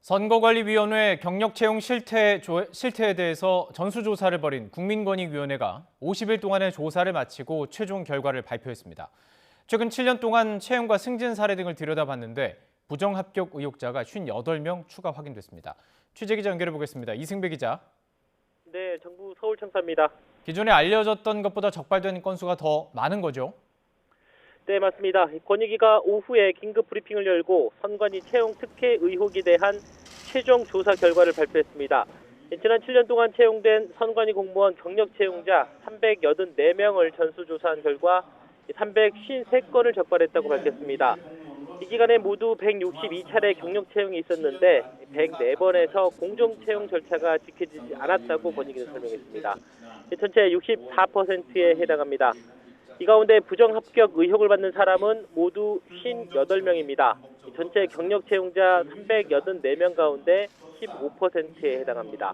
선거관리위원회 경력 채용 실태에 대해서 전수조사를 벌인 국민권익위원회가 50일 동안의 조사를 마치고 최종 결과를 발표했습니다. 최근 7년 동안 채용과 승진 사례 등을 들여다봤는데 부정합격 의혹자가 58명 추가 확인됐습니다. 취재기자 연결해 보겠습니다. 이승배 기자. 네, 정부 서울청사입니다. 기존에 알려졌던 것보다 적발된 건수가 더 많은 거죠? 네, 맞습니다. 권익위가 오후에 긴급 브리핑을 열고 선관위 채용 특혜 의혹에 대한 최종 조사 결과를 발표했습니다. 지난 7년 동안 채용된 선관위 공무원 경력 채용자 384명을 전수조사한 결과 353건을 적발했다고 밝혔습니다. 이 기간에 모두 162차례 경력 채용이 있었는데 104번에서 공정 채용 절차가 지켜지지 않았다고 권익위는 설명했습니다. 전체 64%에 해당합니다. 이 가운데 부정합격 의혹을 받는 사람은 모두 58명입니다. 전체 경력 채용자 384명 가운데 15%에 해당합니다.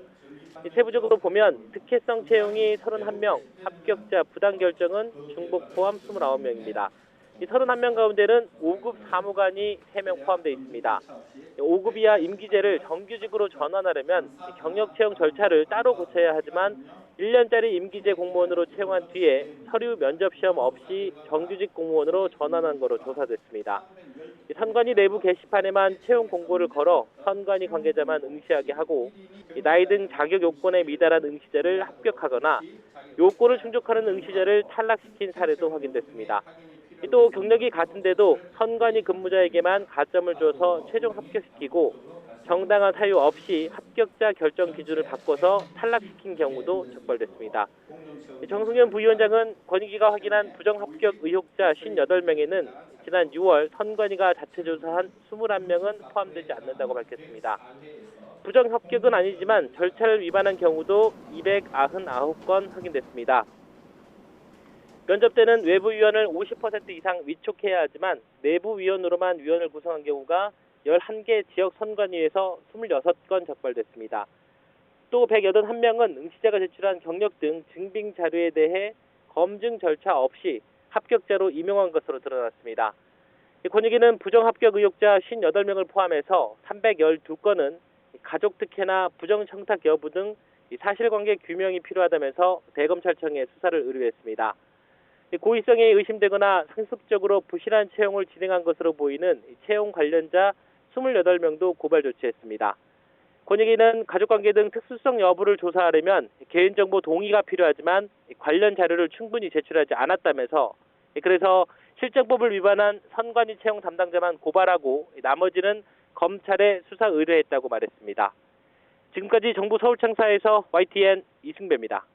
세부적으로 보면 특혜성 채용이 31명, 합격자 부당 결정은 중복 포함 29명입니다. 이 31명 가운데는 5급 사무관이 3명 포함되어 있습니다. 5급 이하 임기제를 정규직으로 전환하려면 경력 채용 절차를 따로 거쳐야 하지만 1년짜리 임기제 공무원으로 채용한 뒤에 서류 면접 시험 없이 정규직 공무원으로 전환한 것으로 조사됐습니다. 선관위 내부 게시판에만 채용 공고를 걸어 선관위 관계자만 응시하게 하고 나이 등 자격 요건에 미달한 응시자를 합격하거나 요건을 충족하는 응시자를 탈락시킨 사례도 확인됐습니다. 또 경력이 같은데도 선관위 근무자에게만 가점을 줘서 최종 합격시키고 정당한 사유 없이 합격자 결정 기준을 바꿔서 탈락시킨 경우도 적발됐습니다. 정승현 부위원장은 권익위가 확인한 부정합격 의혹자 58명에는 지난 6월 선관위가 자체 조사한 21명은 포함되지 않는다고 밝혔습니다. 부정합격은 아니지만 절차를 위반한 경우도 299건 확인됐습니다. 면접 때는 외부 위원을 50% 이상 위촉해야 하지만 내부 위원으로만 위원을 구성한 경우가 11개 지역 선관위에서 26건 적발됐습니다. 또 181명은 응시자가 제출한 경력 등 증빙 자료에 대해 검증 절차 없이 합격자로 임용한 것으로 드러났습니다. 권익위는 부정합격 의혹자 58명을 포함해서 312건은 가족 특혜나 부정청탁 여부 등 사실관계 규명이 필요하다면서 대검찰청에 수사를 의뢰했습니다. 고의성이 의심되거나 상습적으로 부실한 채용을 진행한 것으로 보이는 채용 관련자 28명도 고발 조치했습니다. 권익위는 가족관계 등 특수성 여부를 조사하려면 개인정보 동의가 필요하지만 관련 자료를 충분히 제출하지 않았다면서 그래서 실정법을 위반한 선관위 채용 담당자만 고발하고 나머지는 검찰에 수사 의뢰했다고 말했습니다. 지금까지 정부 서울청사에서 YTN 이승배입니다.